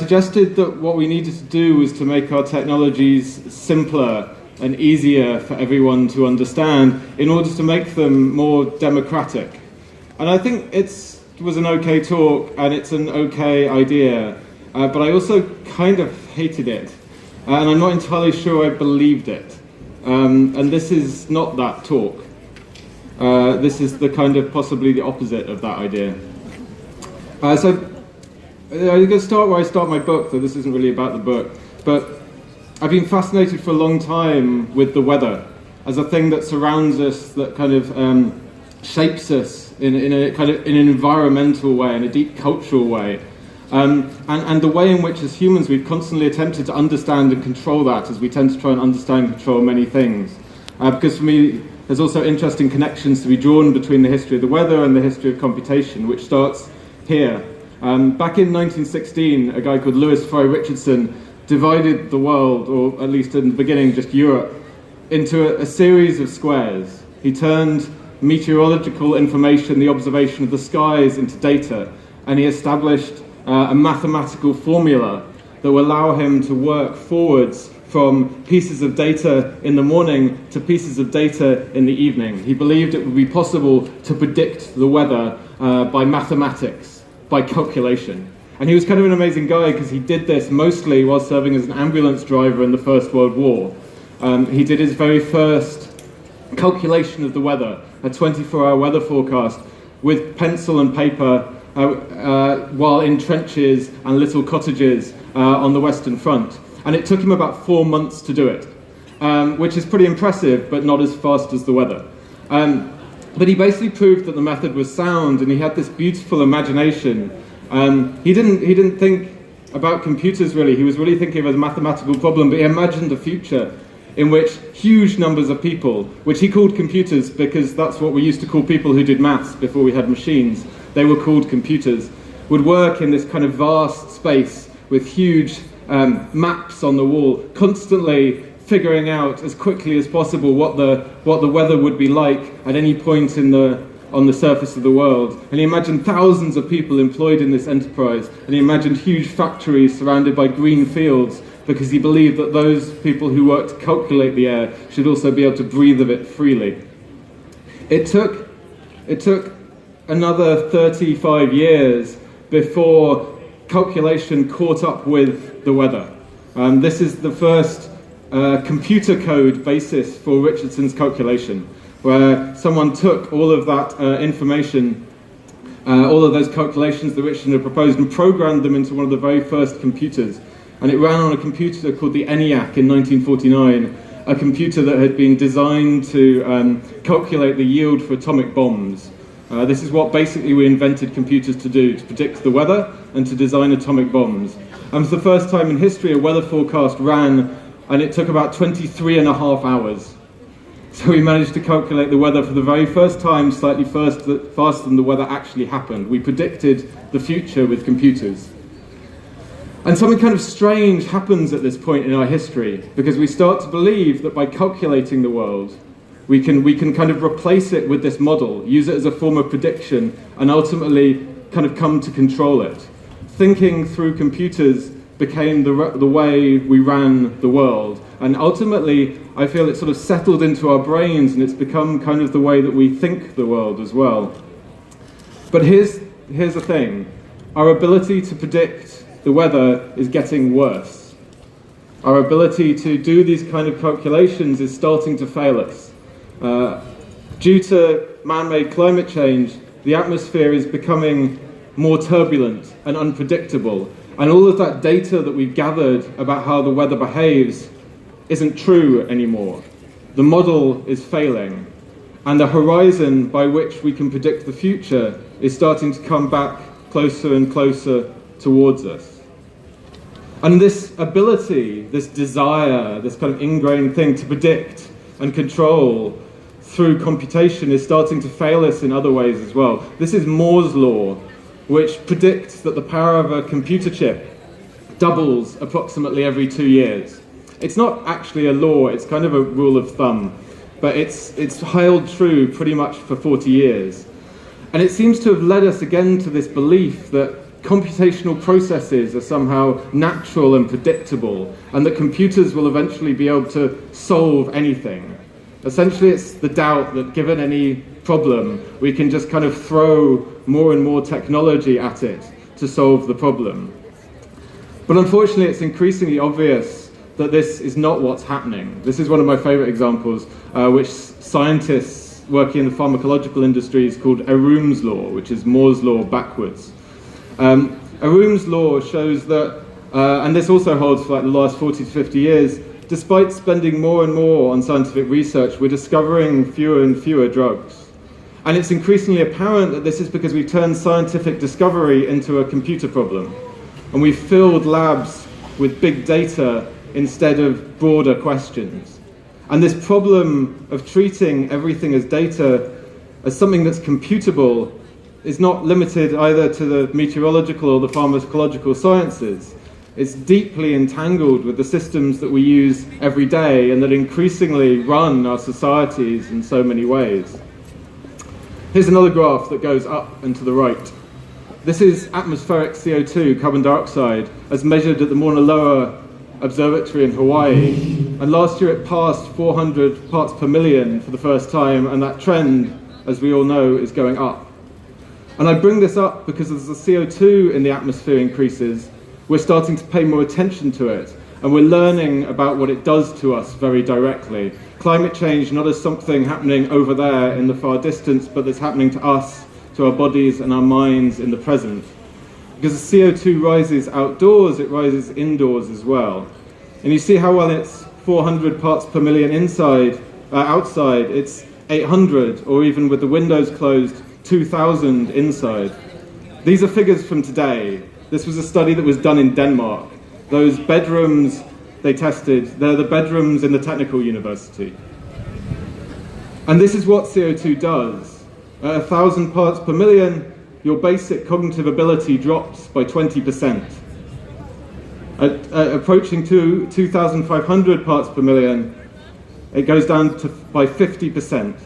suggested that what we needed to do was to make our technologies simpler and easier for everyone to understand in order to make them more democratic. And I think it was an okay talk and it's an okay idea, but I also kind of hated it. And I'm not entirely sure I believed it. And this is not that talk. This is the kind of possibly the opposite of that idea. So I'm going to start where I start my book, though this isn't really about the book. But I've been fascinated for a long time with the weather as a thing that surrounds us, that kind of shapes us in an environmental way, in a deep cultural way. And the way in which, as humans, we've constantly attempted to understand and control that, as we tend to try and understand and control many things. Because for me, there's also interesting connections to be drawn between the history of the weather and the history of computation, which starts here. Back in 1916, a guy called Lewis Fry Richardson divided the world, or at least in the beginning just Europe, into a series of squares. He turned meteorological information, the observation of the skies, into data, and he established a mathematical formula that will allow him to work forwards from pieces of data in the morning to pieces of data in the evening. He believed it would be possible to predict the weather by mathematics, by calculation. And he was kind of an amazing guy because he did this mostly while serving as an ambulance driver in the First World War. He did his very first calculation of the weather, a 24-hour weather forecast, with pencil and paper while in trenches and little cottages on the Western Front. And it took him about 4 months to do it, which is pretty impressive, but not as fast as the weather. But he basically proved that the method was sound, and he had this beautiful imagination. He didn't think about computers really. He was really thinking of a mathematical problem, but he imagined a future in which huge numbers of people, which he called computers because that's what we used to call people who did maths before we had machines. They were called computers, would work in this kind of vast space with huge maps on the wall, constantly figuring out as quickly as possible what the weather would be like at any point on the surface of the world. And he imagined thousands of people employed in this enterprise, and he imagined huge factories surrounded by green fields, because he believed that those people who worked to calculate the air should also be able to breathe of it freely. It took another 35 years before calculation caught up with the weather. This is the first computer code basis for Richardson's calculation, where someone took all of that information, all of those calculations that Richardson had proposed, and programmed them into one of the very first computers. And it ran on a computer called the ENIAC in 1949, a computer that had been designed to calculate the yield for atomic bombs. This is what basically we invented computers to do, to predict the weather and to design atomic bombs. And for the first time in history, a weather forecast ran, and it took about 23.5 hours. So we managed to calculate the weather for the very first time, slightly faster than the weather actually happened. We predicted the future with computers. And something kind of strange happens at this point in our history, because we start to believe that by calculating the world, we can kind of replace it with this model, use it as a form of prediction, and ultimately kind of come to control it. Thinking through computers became the way we ran the world. And ultimately, I feel it sort of settled into our brains, and it's become kind of the way that we think the world as well. But here's the thing. Our ability to predict the weather is getting worse. Our ability to do these kind of calculations is starting to fail us. Due to man-made climate change, the atmosphere is becoming more turbulent and unpredictable, and all of that data that we've gathered about how the weather behaves isn't true anymore. The model is failing, and the horizon by which we can predict the future is starting to come back closer and closer towards us. And this ability, this desire, this kind of ingrained thing to predict and control through computation is starting to fail us in other ways as well. This is Moore's law, which predicts that the power of a computer chip doubles approximately every 2 years. It's not actually a law, it's kind of a rule of thumb, but it's held true pretty much for 40 years. And it seems to have led us again to this belief that computational processes are somehow natural and predictable, and that computers will eventually be able to solve anything. Essentially, it's the doubt that given any problem, we can just kind of throw more and more technology at it to solve the problem. But unfortunately, it's increasingly obvious that this is not what's happening. This is one of my favorite examples, which scientists working in the pharmacological industries called Eroom's law, which is Moore's law backwards. Eroom's law shows that, and this also holds for like the last 40 to 50 years, despite spending more and more on scientific research, we're discovering fewer and fewer drugs. And it's increasingly apparent that this is because we've turned scientific discovery into a computer problem. And we've filled labs with big data instead of broader questions. And this problem of treating everything as data, as something that's computable, is not limited either to the meteorological or the pharmacological sciences. It's deeply entangled with the systems that we use every day and that increasingly run our societies in so many ways. Here's another graph that goes up and to the right. This is atmospheric CO2, carbon dioxide, as measured at the Mauna Loa Observatory in Hawaii. And last year it passed 400 parts per million for the first time, and that trend, as we all know, is going up. And I bring this up because as the CO2 in the atmosphere increases, we're starting to pay more attention to it, and we're learning about what it does to us very directly. Climate change not as something happening over there in the far distance, but that's happening to us, to our bodies and our minds in the present. Because as CO2 rises outdoors, it rises indoors as well. And you see how well it's 400 parts per million outside, it's 800, or even with the windows closed, 2,000 inside. These are figures from today. This was a study that was done in Denmark. Those bedrooms they tested, they're the bedrooms in the technical university. And this is what CO2 does. At 1,000 parts per million, your basic cognitive ability drops by 20%. At approaching 2,500 parts per million, it goes down by 50%.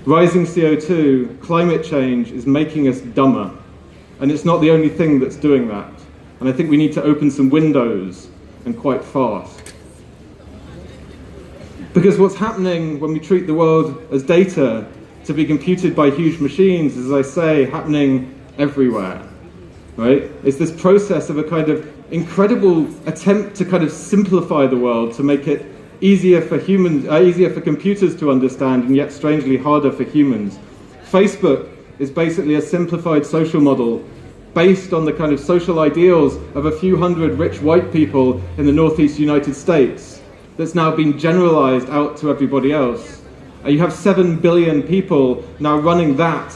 Rising CO2, climate change is making us dumber. And it's not the only thing that's doing that. And I think we need to open some windows, and quite fast. Because what's happening when we treat the world as data to be computed by huge machines, as I say, happening everywhere, right? It's this process of a kind of incredible attempt to kind of simplify the world, to make it easier for computers to understand, and yet strangely harder for humans. Facebook is basically a simplified social model based on the kind of social ideals of a few hundred rich white people in the Northeast United States that's now been generalized out to everybody else. You have 7 billion people now running that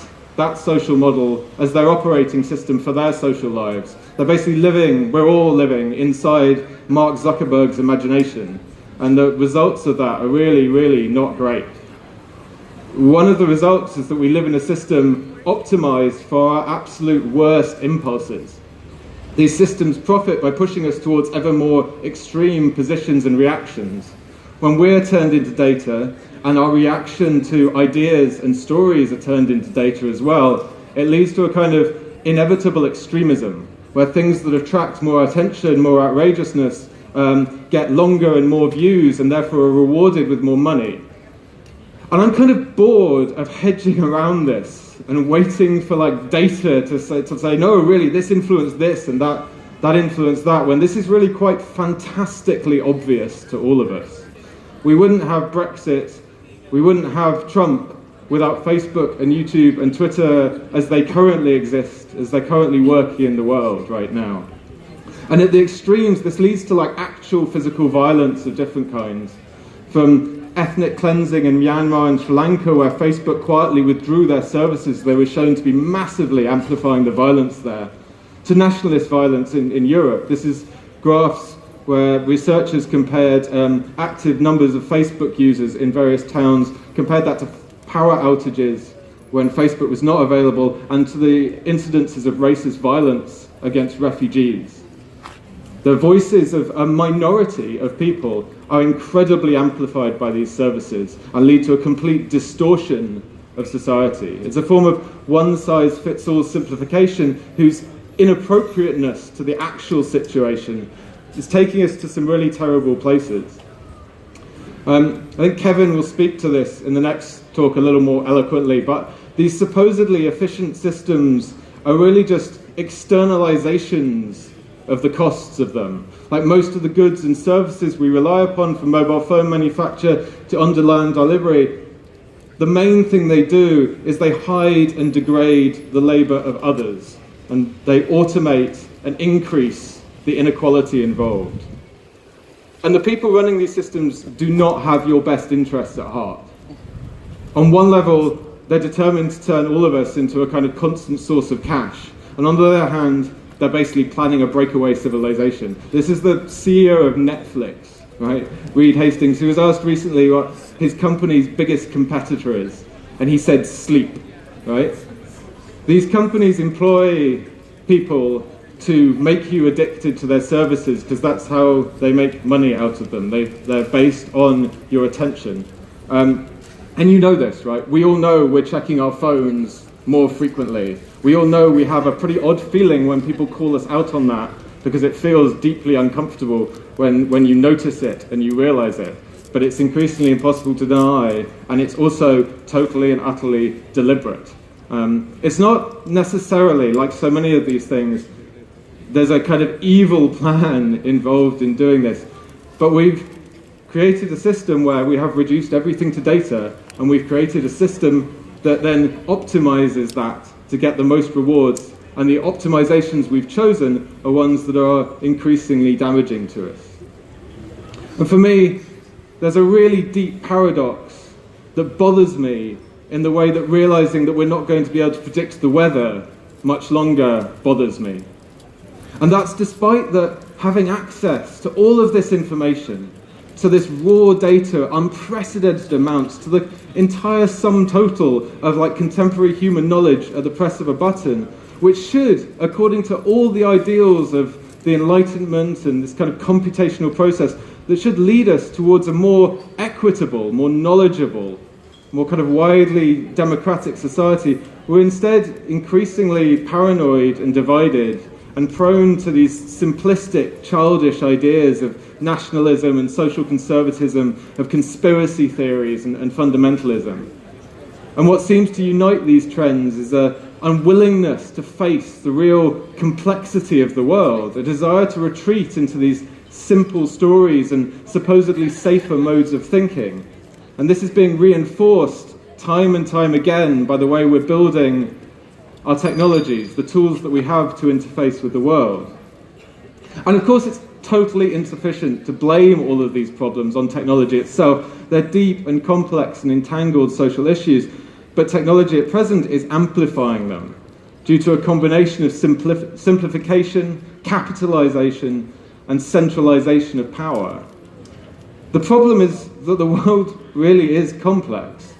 social model as their operating system for their social lives. They're basically we're all living inside Mark Zuckerberg's imagination. And the results of that are really, really not great. One of the results is that we live in a system optimized for our absolute worst impulses. These systems profit by pushing us towards ever more extreme positions and reactions. When we're turned into data, and our reaction to ideas and stories are turned into data as well, it leads to a kind of inevitable extremism, where things that attract more attention, more outrageousness, get longer and more views, and therefore are rewarded with more money. And I'm kind of bored of hedging around this and waiting for like data to say no, really, this influenced this and that influenced that, when this is really quite fantastically obvious to all of us. We wouldn't have Brexit, we wouldn't have Trump without Facebook and YouTube and Twitter as they currently exist, as they're currently working in the world right now. And at the extremes, this leads to like actual physical violence of different kinds. From ethnic cleansing in Myanmar and Sri Lanka, where Facebook quietly withdrew their services, they were shown to be massively amplifying the violence there, to nationalist violence in Europe. This is graphs where researchers compared active numbers of Facebook users in various towns, compared that to power outages when Facebook was not available, and to the incidences of racist violence against refugees. The voices of a minority of people are incredibly amplified by these services and lead to a complete distortion of society. It's a form of one-size-fits-all simplification whose inappropriateness to the actual situation is taking us to some really terrible places. I think Kevin will speak to this in the next talk a little more eloquently, but these supposedly efficient systems are really just externalizations of the costs of them. Like most of the goods and services we rely upon, from mobile phone manufacture to underland delivery, the main thing they do is they hide and degrade the labor of others, and they automate and increase the inequality involved. And the people running these systems do not have your best interests at heart. On one level, they're determined to turn all of us into a kind of constant source of cash. And on the other hand, they're basically planning a breakaway civilization. This is the CEO of Netflix, right? Reed Hastings, who was asked recently what his company's biggest competitor is. And he said sleep, right? These companies employ people to make you addicted to their services because that's how they make money out of them. They're based on your attention. And you know this, right? We all know we're checking our phones more frequently. We all know we have a pretty odd feeling when people call us out on that because it feels deeply uncomfortable when you notice it and you realize it. But it's increasingly impossible to deny, and it's also totally and utterly deliberate. It's not necessarily, like so many of these things, there's a kind of evil plan involved in doing this. But we've created a system where we have reduced everything to data, and we've created a system that then optimizes that to get the most rewards. And the optimizations we've chosen are ones that are increasingly damaging to us. And for me, there's a really deep paradox that bothers me in the way that realizing that we're not going to be able to predict the weather much longer bothers me. And that's despite that having access to all of this information, to this raw data, unprecedented amounts, to the entire sum total of like contemporary human knowledge at the press of a button, which should, according to all the ideals of the Enlightenment and this kind of computational process, that should lead us towards a more equitable, more knowledgeable, more kind of widely democratic society, we're instead increasingly paranoid and divided and prone to these simplistic, childish ideas of nationalism and social conservatism, of conspiracy theories and fundamentalism. And what seems to unite these trends is an unwillingness to face the real complexity of the world, a desire to retreat into these simple stories and supposedly safer modes of thinking. And this is being reinforced time and time again by the way we're building our technologies, the tools that we have to interface with the world. And of course, it's totally insufficient to blame all of these problems on technology itself. They're deep and complex and entangled social issues, but technology at present is amplifying them due to a combination of simplification, capitalization, and centralization of power. The problem is that the world really is complex,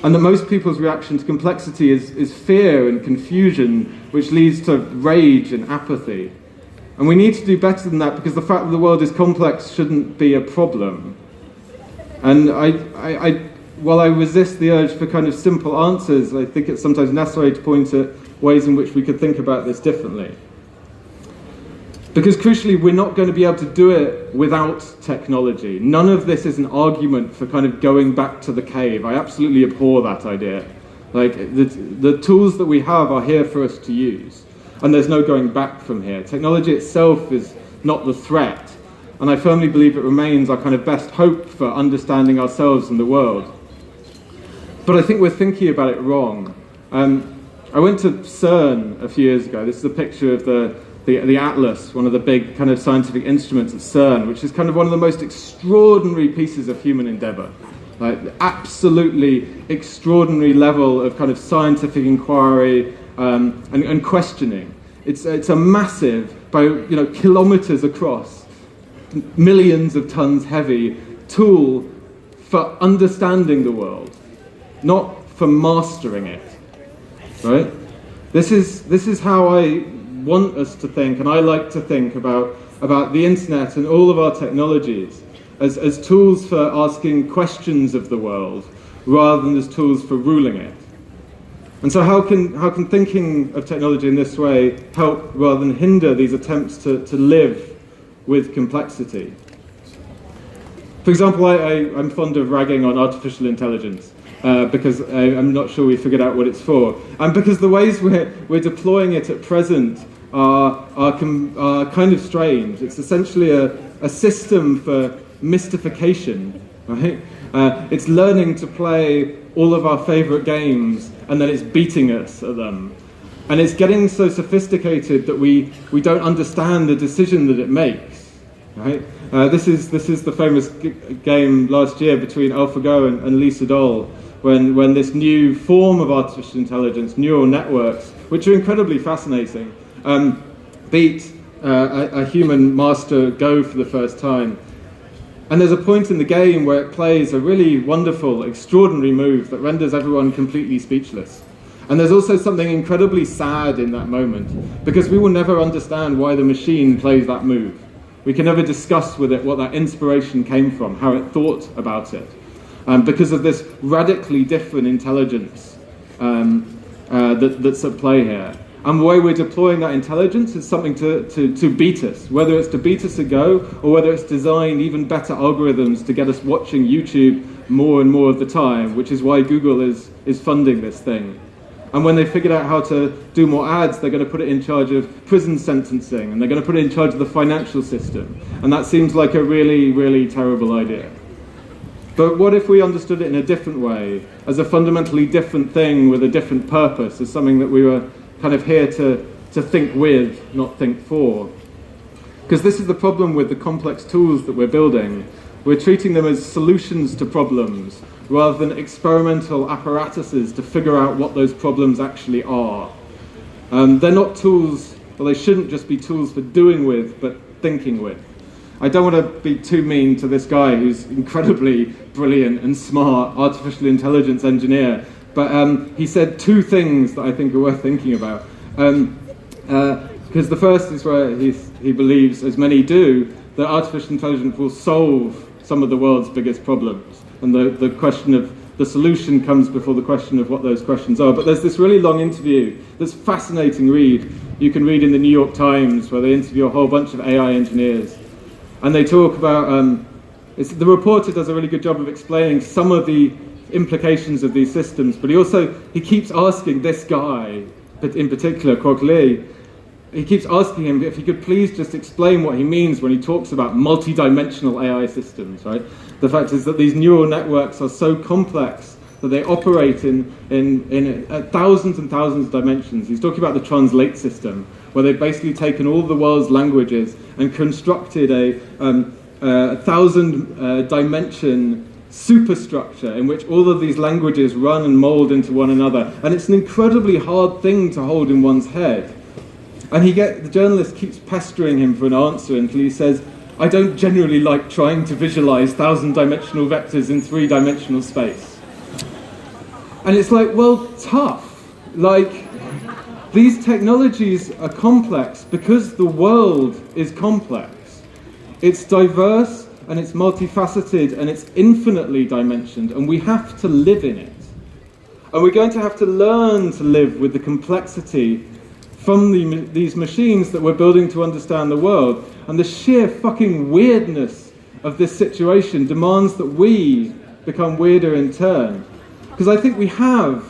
and that most people's reaction to complexity is fear and confusion, which leads to rage and apathy. And we need to do better than that, because the fact that the world is complex shouldn't be a problem. And while I resist the urge for kind of simple answers, I think it's sometimes necessary to point at ways in which we could think about this differently. Because crucially, we're not going to be able to do it without technology. None of this is an argument for kind of going back to the cave. I absolutely abhor that idea. Like, the tools that we have are here for us to use, and there's no going back from here. Technology itself is not the threat, and I firmly believe it remains our kind of best hope for understanding ourselves and the world. But I think we're thinking about it wrong. I went to CERN a few years ago. This is a picture of the Atlas, one of the big kind of scientific instruments at CERN, which is kind of one of the most extraordinary pieces of human endeavor. Like, absolutely extraordinary level of kind of scientific inquiry and questioning. It's a massive, by kilometers across, millions of tons heavy tool for understanding the world, not for mastering it. Right? This is how I want us to think, and I like to think about the internet and all of our technologies as tools for asking questions of the world rather than as tools for ruling it. And so how can thinking of technology in this way help rather than hinder these attempts to live with complexity? For example, I'm fond of ragging on artificial intelligence because I'm not sure we figured out what it's for. And because the ways we're deploying it at present are kind of strange. It's essentially a system for mystification, right? It's learning to play all of our favorite games and then it's beating us at them. And it's getting so sophisticated that we don't understand the decision that it makes, right? This is the famous game last year between AlphaGo and Lee Sedol, when this new form of artificial intelligence, neural networks, which are incredibly fascinating, beat a human master Go for the first time. And there's a point in the game where it plays a really wonderful, extraordinary move that renders everyone completely speechless. And there's also something incredibly sad in that moment, because we will never understand why the machine plays that move. We can never discuss with it what that inspiration came from, how it thought about it, because of this radically different intelligence that's at play here. And the way we're deploying that intelligence is something to beat us, whether it's to beat us at Go, or whether it's designed even better algorithms to get us watching YouTube more and more of the time, which is why Google is funding this thing. And when they figured out how to do more ads, they're going to put it in charge of prison sentencing, and they're going to put it in charge of the financial system. And that seems like a really, really terrible idea. But what if we understood it in a different way, as a fundamentally different thing with a different purpose, as something that we were kind of here to think with, not think for? Because this is the problem with the complex tools that we're building. We're treating them as solutions to problems, rather than experimental apparatuses to figure out what those problems actually are. They're not tools, well, they shouldn't just be tools for doing with, but thinking with. I don't want to be too mean to this guy who's incredibly brilliant and smart artificial intelligence engineer, but he said two things that I think are worth thinking about. Because the first is where he believes, as many do, that artificial intelligence will solve some of the world's biggest problems. And the question of the solution comes before the question of what those questions are. But there's this really long interview, this fascinating read you can read in the New York Times, where they interview a whole bunch of AI engineers. And they talk about, the reporter does a really good job of explaining some of the implications of these systems, but he keeps asking this guy, but in particular, Lee, he keeps asking him if he could please just explain what he means when he talks about multi-dimensional AI systems, right? The fact is that these neural networks are so complex that they operate in thousands and thousands of dimensions. He's talking about the translate system, where they've basically taken all the world's languages and constructed a 1,000-dimension superstructure in which all of these languages run and mold into one another. And it's an incredibly hard thing to hold in one's head. And the journalist keeps pestering him for an answer until he says, "I don't generally like trying to visualize 1,000-dimensional vectors in 3-dimensional space." And it's like, well, tough. Like, these technologies are complex because the world is complex. It's diverse and it's multifaceted and it's infinitely dimensioned, and we have to live in it. And we're going to have to learn to live with the complexity from these machines that we're building to understand the world. And the sheer fucking weirdness of this situation demands that we become weirder in turn. Because I think we have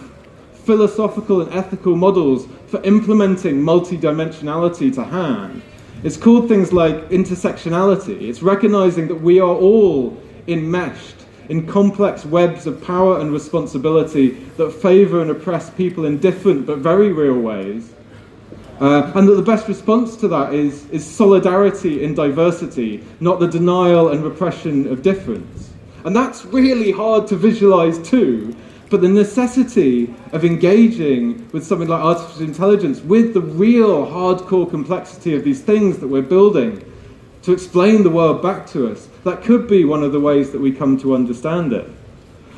philosophical and ethical models for implementing multidimensionality to hand. It's called things like intersectionality. It's recognizing that we are all enmeshed in complex webs of power and responsibility that favor and oppress people in different but very real ways. And that the best response to that is solidarity in diversity, not the denial and repression of difference. And that's really hard to visualize too, but the necessity of engaging with something like artificial intelligence, with the real hardcore complexity of these things that we're building to explain the world back to us, that could be one of the ways that we come to understand it.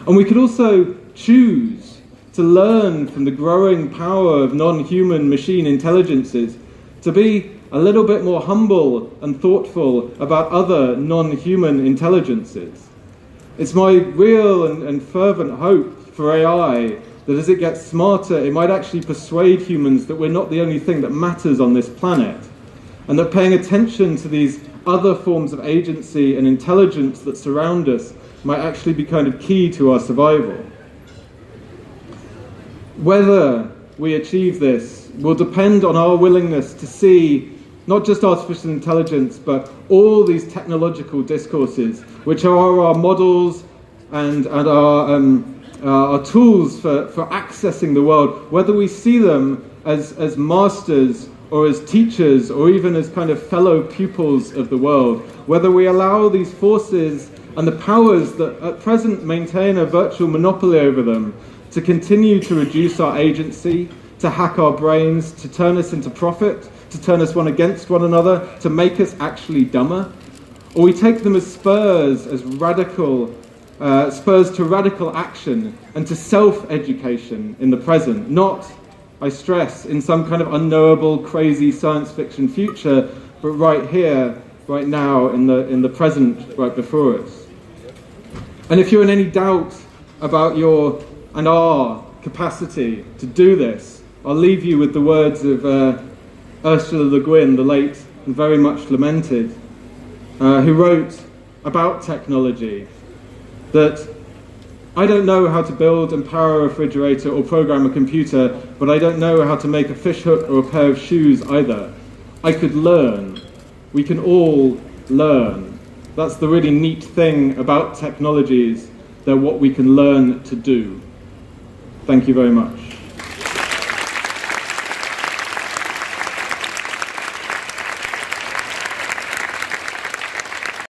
And we could also choose to learn from the growing power of non-human machine intelligences to be a little bit more humble and thoughtful about other non-human intelligences. It's my real and fervent hope for AI that as it gets smarter, it might actually persuade humans that we're not the only thing that matters on this planet, and that paying attention to these other forms of agency and intelligence that surround us might actually be kind of key to our survival. Whether we achieve this will depend on our willingness to see not just artificial intelligence, but all these technological discourses, which are our models and our tools for accessing the world, whether we see them as masters or as teachers or even as kind of fellow pupils of the world, whether we allow these forces and the powers that at present maintain a virtual monopoly over them to continue to reduce our agency, to hack our brains, to turn us into profit, to turn us one against one another, to make us actually dumber, or we take them as spurs, as radical spurs to radical action and to self-education in the present, not, I stress, in some kind of unknowable, crazy science fiction future, but right here, right now, in the present, right before us. And if you're in any doubt about your and our capacity to do this, I'll leave you with the words of Ursula Le Guin, the late and very much lamented, who wrote about technology that I don't know how to build and power a refrigerator or program a computer, but I don't know how to make a fish hook or a pair of shoes either. I could learn. We can all learn. That's the really neat thing about technologies. They're what we can learn to do. Thank you very much.